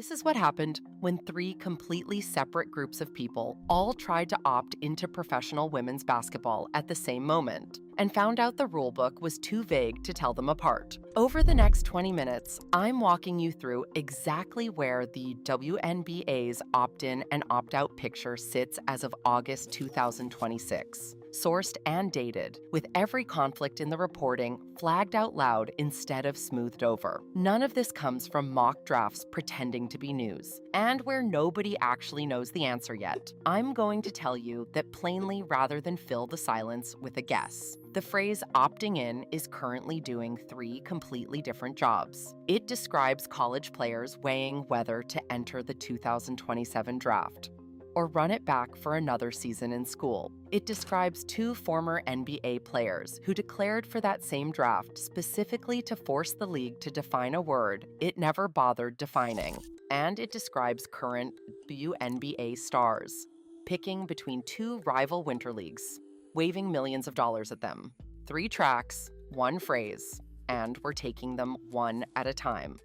This is what happened when three completely separate groups of people all tried to opt into professional women's basketball at the same moment and found out the rulebook was too vague to tell them apart. Over the next 20 minutes, I'm walking you through exactly where the WNBA's opt-in and opt-out picture sits as of August 2026. Sourced and dated, with every conflict in the reporting flagged out loud instead of smoothed over. None of this comes from mock drafts pretending to be news, and where nobody actually knows the answer yet. I'm going to tell you that plainly rather than fill the silence with a guess. The phrase opting in is currently doing three completely different jobs. It describes college players weighing whether to enter the 2027 draft or run it back for another season in school. It describes two former NBA players who declared for that same draft specifically to force the league to define a word it never bothered defining. And it describes current WNBA stars picking between two rival winter leagues, waving millions of dollars at them. 3 tracks, 1 phrase, and we're taking them one at a time.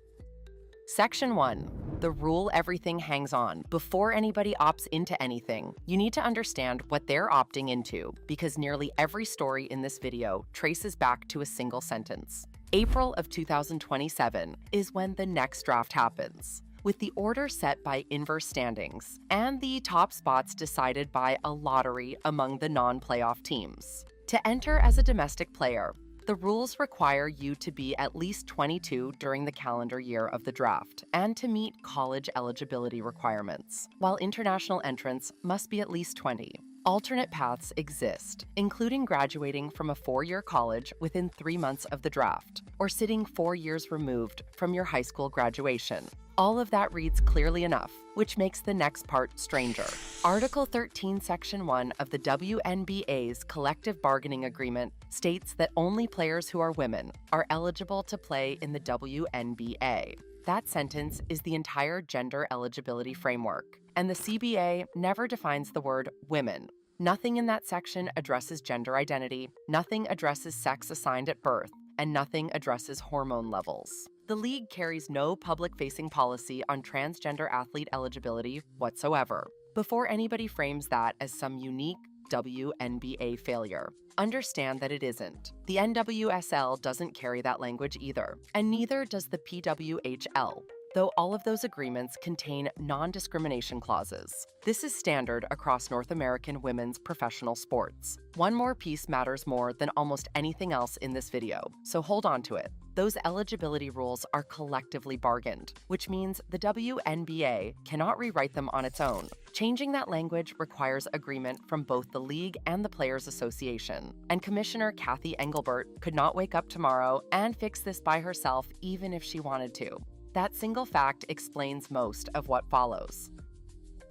Section 1. The rule everything hangs on. Before anybody opts into anything, you need to understand what they're opting into, because nearly every story in this video traces back to a single sentence. April of 2027 is when the next draft happens, with the order set by inverse standings and the top spots decided by a lottery among the non-playoff teams. To enter as a domestic player, the rules require you to be at least 22 during the calendar year of the draft and to meet college eligibility requirements, while international entrants must be at least 20. Alternate paths exist, including graduating from a 4-year college within 3 months of the draft, or sitting 4 years removed from your high school graduation. All of that reads clearly enough, which makes the next part stranger. Article 13, Section 1 of the WNBA's collective bargaining agreement states that only players who are women are eligible to play in the WNBA. That sentence is the entire gender eligibility framework, and the CBA never defines the word women. Nothing in that section addresses gender identity, nothing addresses sex assigned at birth, and nothing addresses hormone levels. The league carries no public-facing policy on transgender athlete eligibility whatsoever. Before anybody frames that as some unique WNBA failure, understand that it isn't. The NWSL doesn't carry that language either, and neither does the PWHL, though all of those agreements contain non-discrimination clauses. This is standard across North American women's professional sports. One more piece matters more than almost anything else in this video, so hold on to it. Those eligibility rules are collectively bargained, which means the WNBA cannot rewrite them on its own. Changing that language requires agreement from both the league and the Players Association, and Commissioner Kathy Engelbert could not wake up tomorrow and fix this by herself even if she wanted to. That single fact explains most of what follows.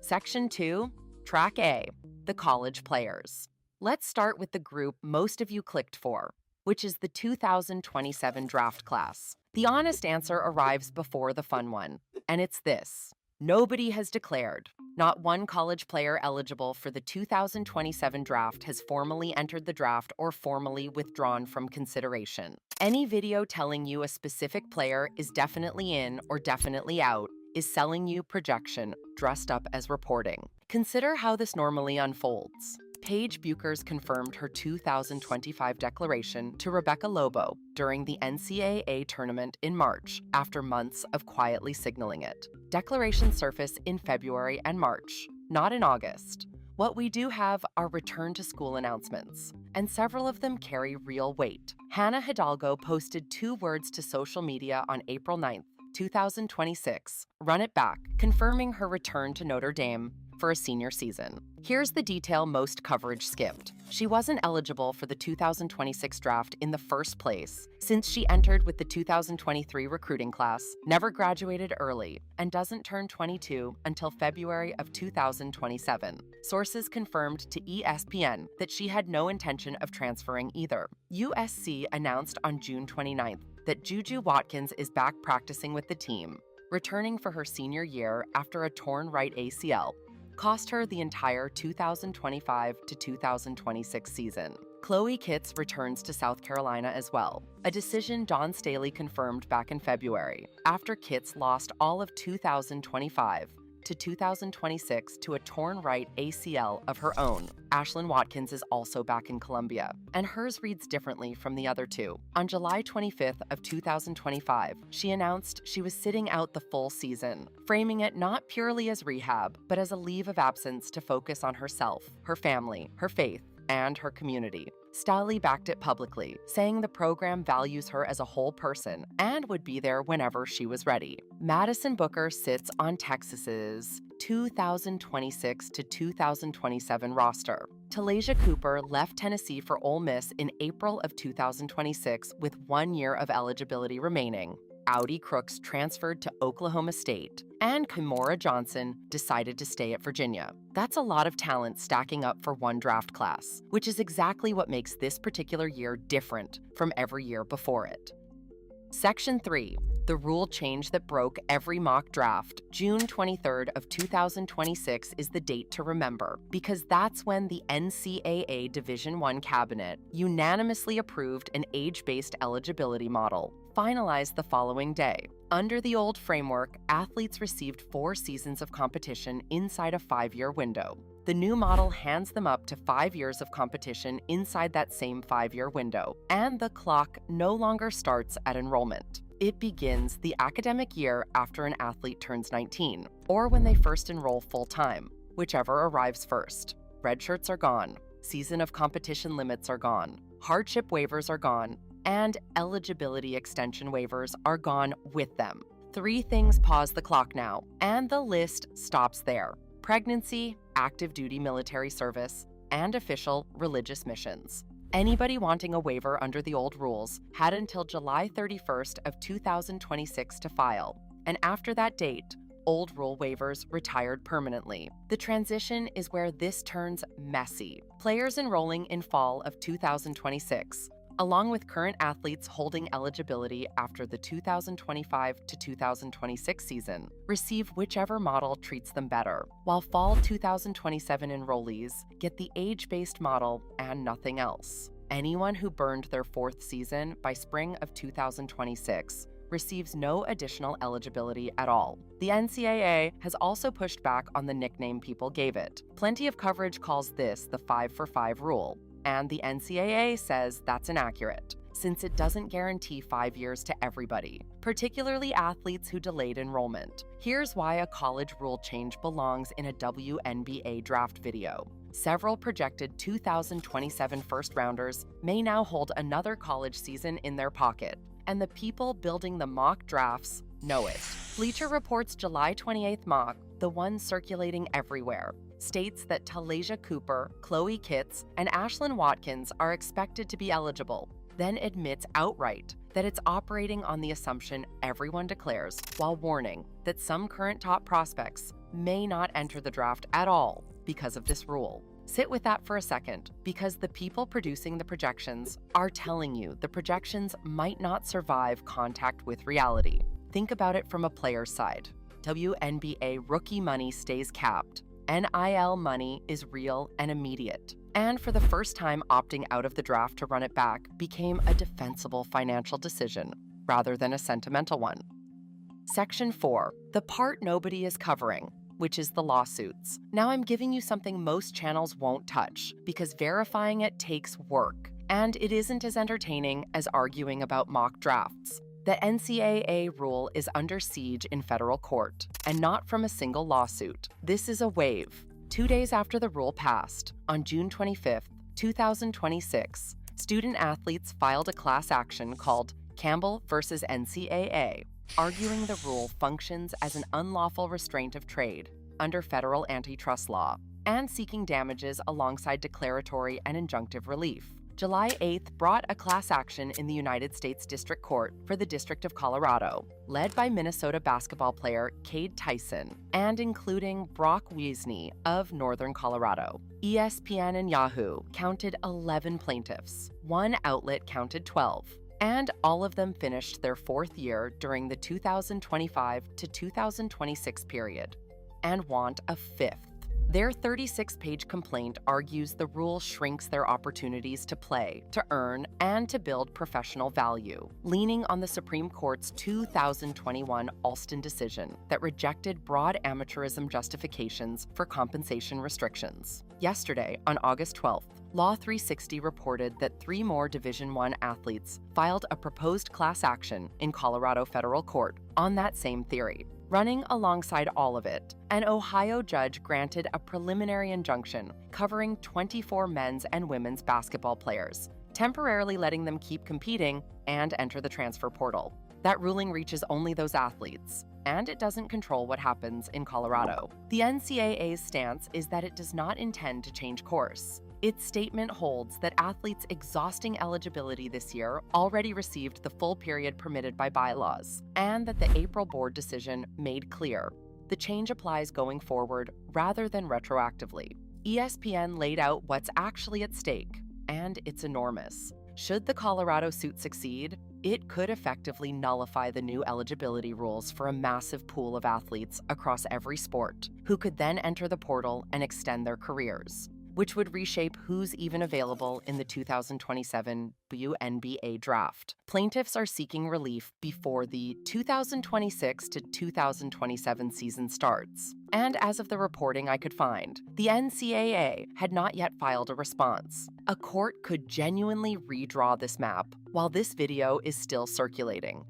Section 2, Track A, the college players. Let's start with the group most of you clicked for, which is the 2027 draft class. The honest answer arrives before the fun one, and it's this. Nobody has declared. Not one college player eligible for the 2027 draft has formally entered the draft or formally withdrawn from consideration. Any video telling you a specific player is definitely in or definitely out is selling you projection dressed up as reporting. Consider how this normally unfolds. Paige Buchers confirmed her 2025 declaration to Rebecca Lobo during the NCAA tournament in March after months of quietly signaling it. Declarations surface in February and March, not in August. What we do have are return-to-school announcements, and several of them carry real weight. Hannah Hidalgo posted 2 words to social media on April 9th, 2026, run it back, confirming her return to Notre Dame for a senior season. Here's the detail most coverage skipped. She wasn't eligible for the 2026 draft in the first place, since she entered with the 2023 recruiting class, never graduated early, and doesn't turn 22 until February of 2027. Sources confirmed to ESPN that she had no intention of transferring either. USC announced on June 29th that Juju Watkins is back practicing with the team, returning for her senior year after a torn right ACL cost her the entire 2025 to 2026 season. Chloe Kitts returns to South Carolina as well, a decision Dawn Staley confirmed back in February, after Kits lost all of 2025 to 2026 to a torn right ACL of her own. Ashlyn Watkins is also back in Columbia, and hers reads differently from the other two. On July 25th of 2025, she announced she was sitting out the full season, framing it not purely as rehab, but as a leave of absence to focus on herself, her family, her faith, and her community. Staley backed it publicly, saying the program values her as a whole person and would be there whenever she was ready. Madison Booker sits on Texas's 2026 to 2027 roster. Talaysia Cooper left Tennessee for Ole Miss in April of 2026 with 1 year of eligibility remaining. Audi Crooks transferred to Oklahoma State, and Kimora Johnson decided to stay at Virginia. That's a lot of talent stacking up for one draft class, which is exactly what makes this particular year different from every year before it. Section 3, the rule change that broke every mock draft. June 23rd of 2026 is the date to remember, because that's when the NCAA Division I cabinet unanimously approved an age-based eligibility model, finalized the following day. Under the old framework, athletes received 4 seasons of competition inside a 5-year window. The new model hands them up to 5 years of competition inside that same 5-year window, and the clock no longer starts at enrollment. It begins the academic year after an athlete turns 19, or when they first enroll full-time, whichever arrives first. Red shirts are gone, season of competition limits are gone, hardship waivers are gone, and eligibility extension waivers are gone with them. 3 things pause the clock now, and the list stops there: pregnancy, active duty military service, and official religious missions. Anybody wanting a waiver under the old rules had until July 31st of 2026 to file, and after that date, old rule waivers retired permanently. The transition is where this turns messy. Players enrolling in fall of 2026, along with current athletes holding eligibility after the 2025 to 2026 season, receive whichever model treats them better, while fall 2027 enrollees get the age-based model and nothing else. Anyone who burned their 4th season by spring of 2026 receives no additional eligibility at all. The NCAA has also pushed back on the nickname people gave it. Plenty of coverage calls this the 5-for-5 rule, and the NCAA says that's inaccurate, since it doesn't guarantee 5 years to everybody, particularly athletes who delayed enrollment. Here's why a college rule change belongs in a WNBA draft video. Several projected 2027 first-rounders may now hold another college season in their pocket, and the people building the mock drafts know it. Bleacher Report's July 28th mock, the one circulating everywhere, states that Talaysia Cooper, Chloe Kits, and Ashlyn Watkins are expected to be eligible, then admits outright that it's operating on the assumption everyone declares, while warning that some current top prospects may not enter the draft at all because of this rule. Sit with that for a second, because the people producing the projections are telling you the projections might not survive contact with reality. Think about it from a player's side. WNBA rookie money stays capped. NIL money is real and immediate. And for the first time, opting out of the draft to run it back became a defensible financial decision rather than a sentimental one. Section 4, the part nobody is covering, which is the lawsuits. Now I'm giving you something most channels won't touch, because verifying it takes work, and it isn't as entertaining as arguing about mock drafts. The NCAA rule is under siege in federal court, and not from a single lawsuit. This is a wave. 2 days after the rule passed, on June 25th, 2026, student athletes filed a class action called Campbell versus NCAA, arguing the rule functions as an unlawful restraint of trade under federal antitrust law, and seeking damages alongside declaratory and injunctive relief. July 8th brought a class action in the United States District Court for the District of Colorado, led by Minnesota basketball player Cade Tyson, and including Brock Wiesney of Northern Colorado. ESPN and Yahoo counted 11 plaintiffs. One outlet counted 12. And all of them finished their 4th year during the 2025 to 2026 period, and want a 5th. Their 36-page complaint argues the rule shrinks their opportunities to play, to earn, and to build professional value, leaning on the Supreme Court's 2021 Alston decision that rejected broad amateurism justifications for compensation restrictions. Yesterday, on August 12th, Law 360 reported that 3 more Division I athletes filed a proposed class action in Colorado federal court on that same theory. Running alongside all of it, an Ohio judge granted a preliminary injunction covering 24 men's and women's basketball players, temporarily letting them keep competing and enter the transfer portal. That ruling reaches only those athletes, and it doesn't control what happens in Colorado. The NCAA's stance is that it does not intend to change course. Its statement holds that athletes exhausting eligibility this year already received the full period permitted by bylaws, and that the April board decision made clear the change applies going forward rather than retroactively. ESPN laid out what's actually at stake, and it's enormous. Should the Colorado suit succeed, it could effectively nullify the new eligibility rules for a massive pool of athletes across every sport, who could then enter the portal and extend their careers, which would reshape who's even available in the 2027 WNBA draft. Plaintiffs are seeking relief before the 2026 to 2027 season starts. And as of the reporting I could find, the NCAA had not yet filed a response. A court could genuinely redraw this map while this video is still circulating.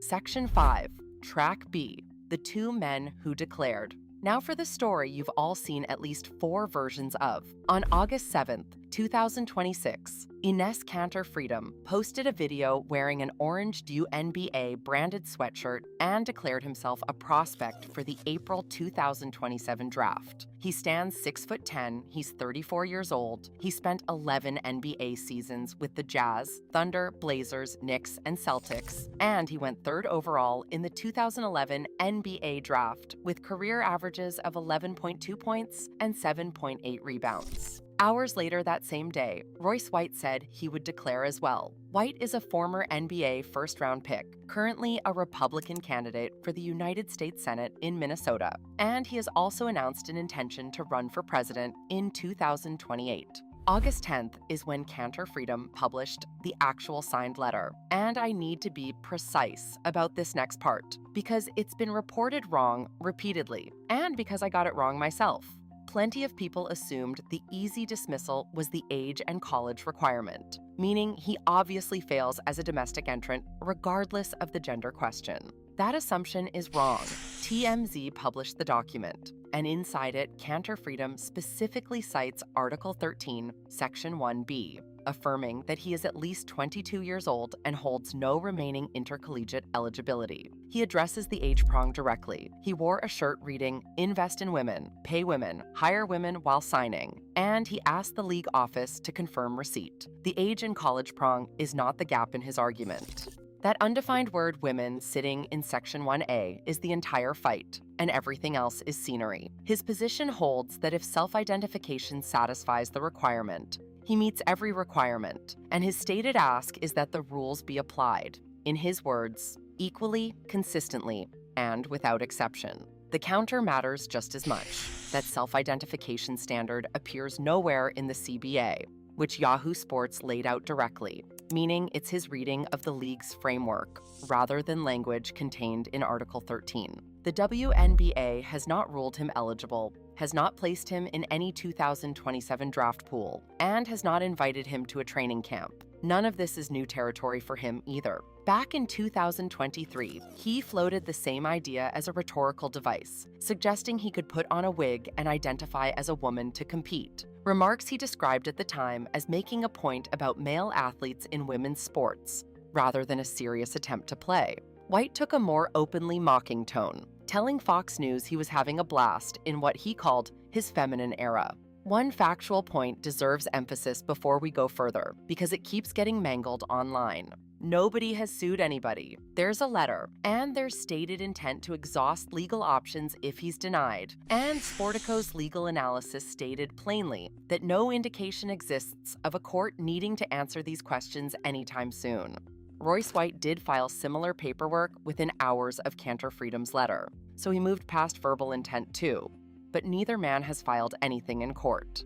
Section 5, Track B, the 2 men who declared. Now for the story you've all seen at least 4 versions of. On August 7th, 2026, Enes Kanter Freedom posted a video wearing an orange WNBA branded sweatshirt and declared himself a prospect for the April 2027 draft. He stands 6'10", he's 34 years old, he spent 11 NBA seasons with the Jazz, Thunder, Blazers, Knicks, and Celtics, and he went 3rd overall in the 2011 NBA draft with career averages of 11.2 points and 7.8 rebounds. Hours later that same day, Royce White said he would declare as well. White is a former NBA first-round pick, currently a Republican candidate for the United States Senate in Minnesota, and he has also announced an intention to run for president in 2028. August 10th is when Kanter Freedom published the actual signed letter, and I need to be precise about this next part, because it's been reported wrong repeatedly, and because I got it wrong myself. Plenty of people assumed the easy dismissal was the age and college requirement, meaning he obviously fails as a domestic entrant regardless of the gender question. That assumption is wrong. TMZ published the document, and inside it, Kanter Freedom specifically cites Article 13, Section 1B, affirming that he is at least 22 years old and holds no remaining intercollegiate eligibility. He addresses the age prong directly. He wore a shirt reading, "Invest in women, pay women, hire women while signing," and he asked the league office to confirm receipt. The age and college prong is not the gap in his argument. That undefined word women sitting in Section 1A is the entire fight, and everything else is scenery. His position holds that if self-identification satisfies the requirement, he meets every requirement, and his stated ask is that the rules be applied, in his words, equally, consistently, and without exception. The counter matters just as much. That self-identification standard appears nowhere in the CBA, which Yahoo Sports laid out directly, meaning it's his reading of the league's framework, rather than language contained in Article 13. The WNBA has not ruled him eligible, has not placed him in any 2027 draft pool, and has not invited him to a training camp. None of this is new territory for him either. Back in 2023, he floated the same idea as a rhetorical device, suggesting he could put on a wig and identify as a woman to compete. Remarks he described at the time as making a point about male athletes in women's sports, rather than a serious attempt to play. White took a more openly mocking tone, telling Fox News he was having a blast in what he called his feminine era. One factual point deserves emphasis before we go further, because it keeps getting mangled online. Nobody has sued anybody. There's a letter, and there's stated intent to exhaust legal options if he's denied. And Sportico's legal analysis stated plainly that no indication exists of a court needing to answer these questions anytime soon. Royce White did file similar paperwork within hours of Kanter Freedom's letter, so he moved past verbal intent too. but neither man has filed anything in court.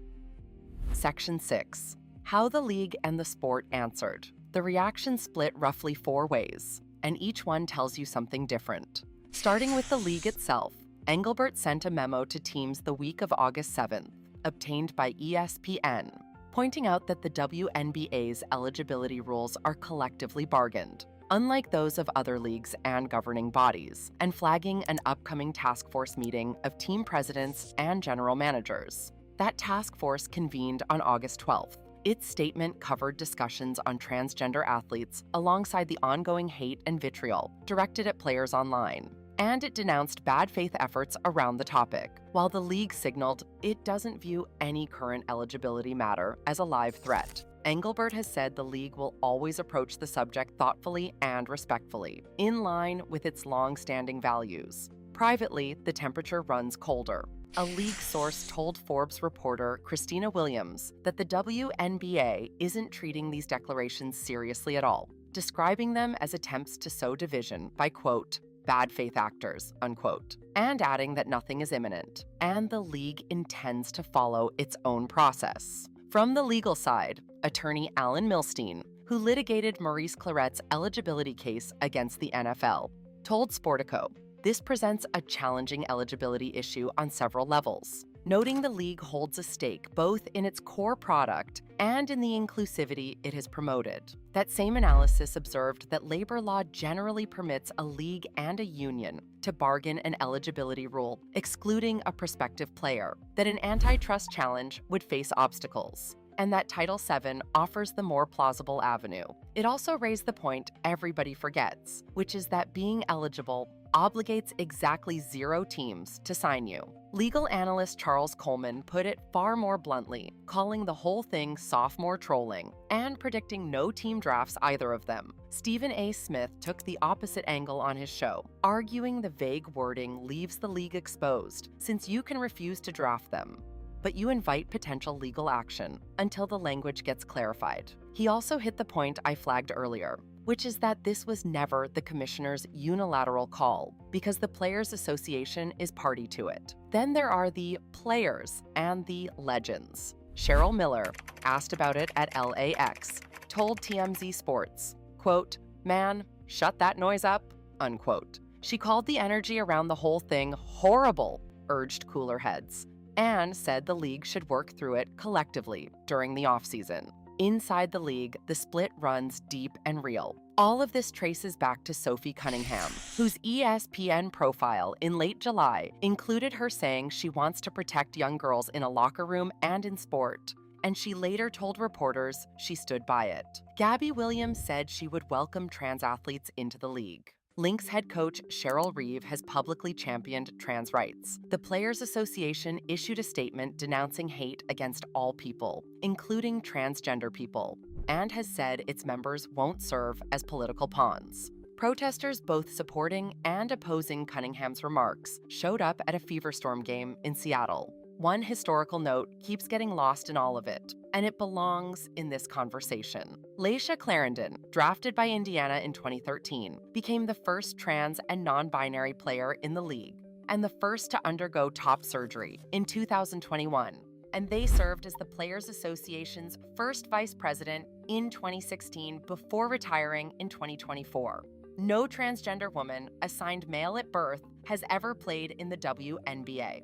Section 6. How the league and the sport answered. The reaction split roughly 4 ways, and each one tells you something different. Starting with the league itself, Engelbert sent a memo to teams the week of August 7th, obtained by ESPN, pointing out that the WNBA's eligibility rules are collectively bargained, unlike those of other leagues and governing bodies, and flagging an upcoming task force meeting of team presidents and general managers. That task force convened on August 12th. Its statement covered discussions on transgender athletes alongside the ongoing hate and vitriol directed at players online, and it denounced bad faith efforts around the topic, while the league signaled it doesn't view any current eligibility matter as a live threat. Engelbert has said the league will always approach the subject thoughtfully and respectfully, in line with its long-standing values. Privately, the temperature runs colder. A league source told Forbes reporter Christina Williams that the WNBA isn't treating these declarations seriously at all, describing them as attempts to sow division by, quote, bad faith actors, unquote, and adding that nothing is imminent, and the league intends to follow its own process. From the legal side, attorney Alan Milstein, who litigated Maurice Claret's eligibility case against the NFL, told Sportico, this presents a challenging eligibility issue on several levels, noting the league holds a stake both in its core product and in the inclusivity it has promoted. That same analysis observed that labor law generally permits a league and a union to bargain an eligibility rule excluding a prospective player, that an antitrust challenge would face obstacles, and that Title VII offers the more plausible avenue. It also raised the point everybody forgets, which is that being eligible obligates exactly 0 teams to sign you. Legal analyst Charles Coleman put it far more bluntly, calling the whole thing sophomore trolling and predicting no team drafts either of them. Stephen A. Smith took the opposite angle on his show, arguing the vague wording leaves the league exposed since you can refuse to draft them, but you invite potential legal action until the language gets clarified. He also hit the point I flagged earlier, which is that this was never the commissioner's unilateral call because the Players Association is party to it. Then there are the players and the legends. Cheryl Miller, asked about it at LAX, told TMZ Sports, quote, man, shut that noise up, unquote. She called the energy around the whole thing horrible, urged cooler heads, and said the league should work through it collectively during the offseason. Inside the league, the split runs deep and real. All of this traces back to Sophie Cunningham, whose ESPN profile in late July included her saying she wants to protect young girls in a locker room and in sport, and she later told reporters she stood by it. Gabby Williams said she would welcome trans athletes into the league. Lynx head coach Cheryl Reeve has publicly championed trans rights. The Players Association issued a statement denouncing hate against all people, including transgender people, and has said its members won't serve as political pawns. Protesters both supporting and opposing Cunningham's remarks showed up at a Fever Storm game in Seattle. One historical note keeps getting lost in all of it, and it belongs in this conversation. Laisha Clarendon, drafted by Indiana in 2013, became the first trans and non-binary player in the league, and the first to undergo top surgery in 2021. And they served as the Players Association's first vice president in 2016 before retiring in 2024. No transgender woman assigned male at birth has ever played in the WNBA.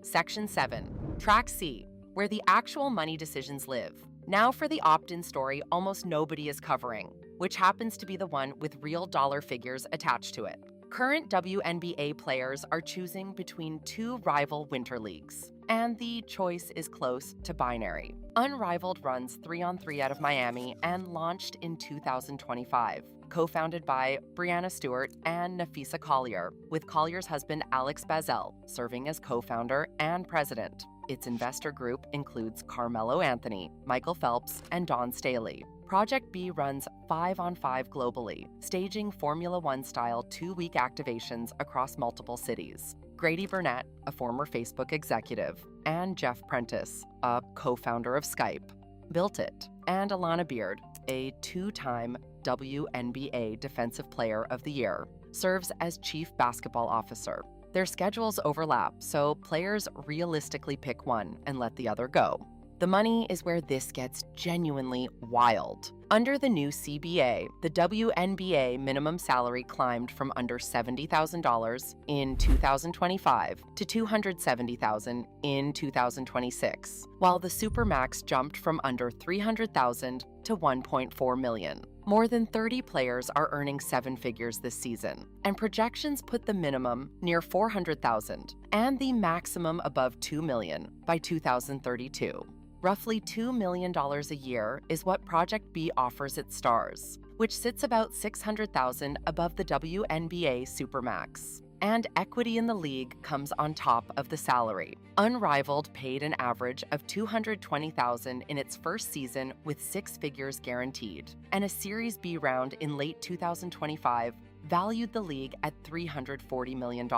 Section 7. Track C, where the actual money decisions live. Now for the opt-in story almost nobody is covering, which happens to be the one with real dollar figures attached to it. Current WNBA players are choosing between 2 rival winter leagues, and the choice is close to binary. Unrivaled runs 3-on-3 out of Miami and launched in 2025. Co-founded by Brianna Stewart and Nafisa Collier, with Collier's husband Alex Bazell serving as co-founder and president. Its investor group includes Carmelo Anthony, Michael Phelps, and Dawn Staley. Project B runs 5-on-5 globally, staging Formula One-style 2-week activations across multiple cities. Grady Burnett, a former Facebook executive, and Jeff Prentice, a co-founder of Skype, built it, and Alana Beard, a 2-time WNBA Defensive Player of the Year, serves as Chief Basketball Officer. Their schedules overlap, so players realistically pick one and let the other go. The money is where this gets genuinely wild. Under the new CBA, the WNBA minimum salary climbed from under $70,000 in 2025 to $270,000 in 2026, while the Supermax jumped from under $300,000 to $1.4 million. More than 30 players are earning seven figures this season, and projections put the minimum near $400,000 and the maximum above $2 million by 2032. Roughly $2 million a year is what Project B offers its stars, which sits about $600,000 above the WNBA Supermax. And equity in the league comes on top of the salary. Unrivaled paid an average of $220,000 in its first season with six figures guaranteed, and a Series B round in late 2025 valued the league at $340 million.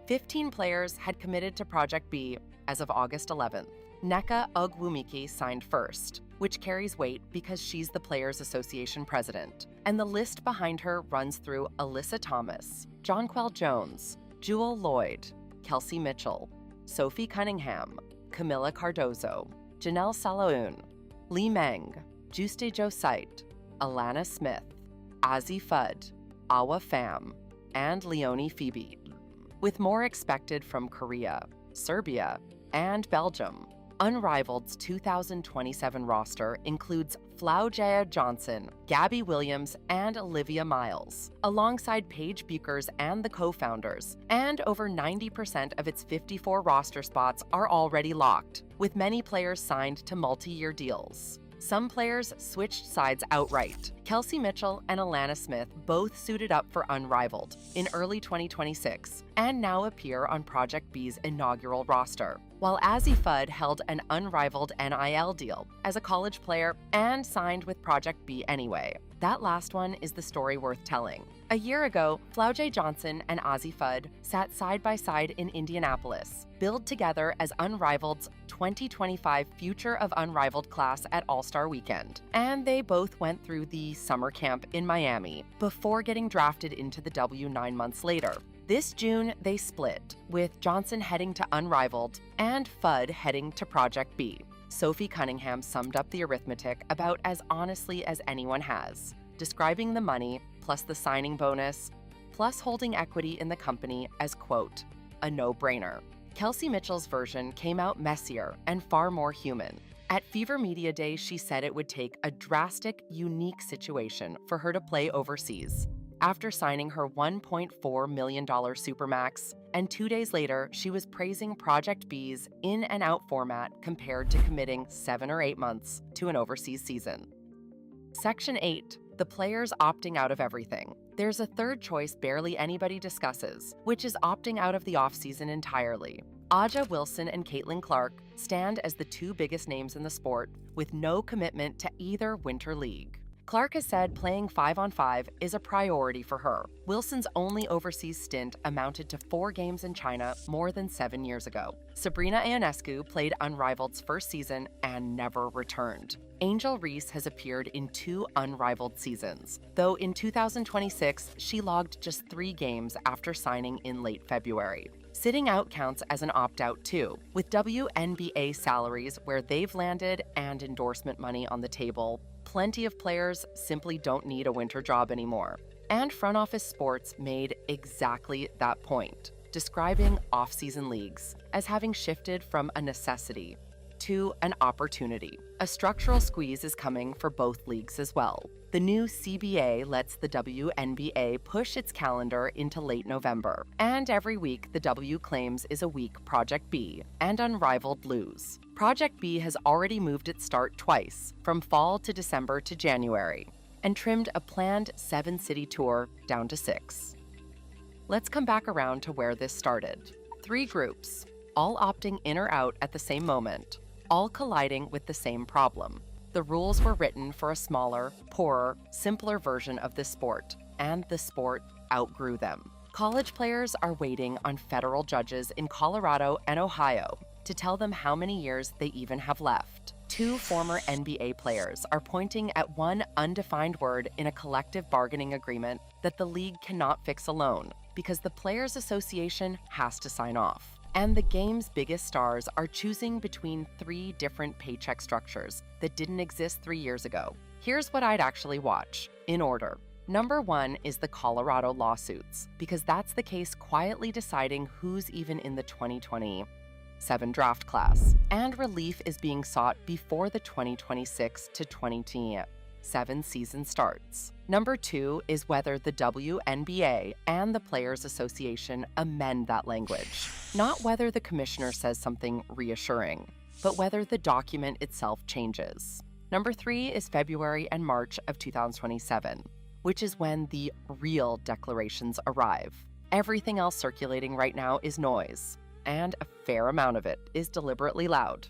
15 players had committed to Project B as of August 11th. Nneka Ogwumike signed first, which carries weight because she's the Players Association president, and the list behind her runs through Alyssa Thomas, Jonquel Jones, Jewel Lloyd, Kelsey Mitchell, Sophie Cunningham, Camila Cardozo, Janelle Salaun, Lee Meng, Juste Josite, Alana Smith, Azzi Fudd, Awa Pham, and Leonie Phoebe, with more expected from Korea, Serbia, and Belgium. Unrivaled's 2027 roster includes Flaujae Johnson, Gabby Williams, and Olivia Miles, alongside Paige Buchers and the co-founders, and over 90% of its 54 roster spots are already locked, with many players signed to multi-year deals. Some players switched sides outright. Kelsey Mitchell and Alana Smith both suited up for Unrivaled in early 2026 and now appear on Project B's inaugural roster, while Azzi Fudd held an unrivaled NIL deal as a college player and signed with Project B anyway. That last one is the story worth telling. A year ago, Flaujae Johnson and Azzi Fudd sat side by side in Indianapolis, billed together as Unrivaled's 2025 Future of Unrivaled class at All-Star Weekend. And they both went through the summer camp in Miami before getting drafted into the W 9 months later. This June, they split, with Johnson heading to Unrivaled and Fudd heading to Project B. Sophie Cunningham summed up the arithmetic about as honestly as anyone has, describing the money, plus the signing bonus, plus holding equity in the company as, quote, a no-brainer. Kelsey Mitchell's version came out messier and far more human. At Fever Media Day, she said it would take a drastic, unique situation for her to play overseas. After signing her $1.4 million Supermax, and 2 days later, she was praising Project B's in and out format compared to committing 7 or 8 months to an overseas season. Section 8, the players opting out of everything. There's a third choice barely anybody discusses, which is opting out of the offseason entirely. Aja Wilson and Caitlin Clark stand as the two biggest names in the sport, with no commitment to either winter league. Clark has said playing 5-on-5 is a priority for her. Wilson's only overseas stint amounted to 4 games in China more than 7 years ago. Sabrina Ionescu played Unrivaled's first season and never returned. Angel Reese has appeared in 2 Unrivaled seasons, though in 2026 she logged just 3 games after signing in late February. Sitting out counts as an opt-out too, with WNBA salaries where they've landed and endorsement money on the table. Plenty of players simply don't need a winter job anymore. And Front Office Sports made exactly that point, describing off-season leagues as having shifted from a necessity to an opportunity. A structural squeeze is coming for both leagues as well. The new CBA lets the WNBA push its calendar into late November, and every week the W claims is a week Project B, and Unrivaled lose. Project B has already moved its start twice, from fall to December to January, and trimmed a planned 7-city tour down to 6. Let's come back around to where this started. 3 groups, all opting in or out at the same moment, all colliding with the same problem. The rules were written for a smaller, poorer, simpler version of this sport, and the sport outgrew them. College players are waiting on federal judges in Colorado and Ohio to tell them how many years they even have left. 2 former NBA players are pointing at one undefined word in a collective bargaining agreement that the league cannot fix alone, because the Players Association has to sign off. And the game's biggest stars are choosing between 3 different paycheck structures that didn't exist 3 years ago. Here's what I'd actually watch, in order. Number 1 is the Colorado lawsuits, because that's the case quietly deciding who's even in the 2027 draft class. And relief is being sought before the 2026 to 2027 season starts. Number 2 is whether the WNBA and the Players Association amend that language. Not whether the commissioner says something reassuring, but whether the document itself changes. Number 3 is February and March of 2027, which is when the real declarations arrive. Everything else circulating right now is noise, and a fair amount of it is deliberately loud.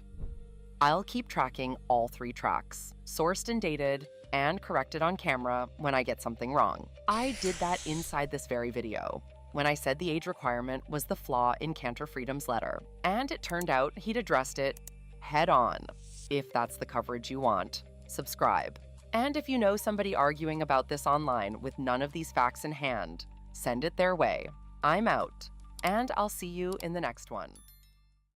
I'll keep tracking all 3 tracks, sourced and dated, and corrected on camera when I get something wrong. I did that inside this very video, when I said the age requirement was the flaw in Kanter Freedom's letter, and it turned out he'd addressed it head on. If that's the coverage you want, subscribe. And if you know somebody arguing about this online with none of these facts in hand, send it their way. I'm out, and I'll see you in the next one.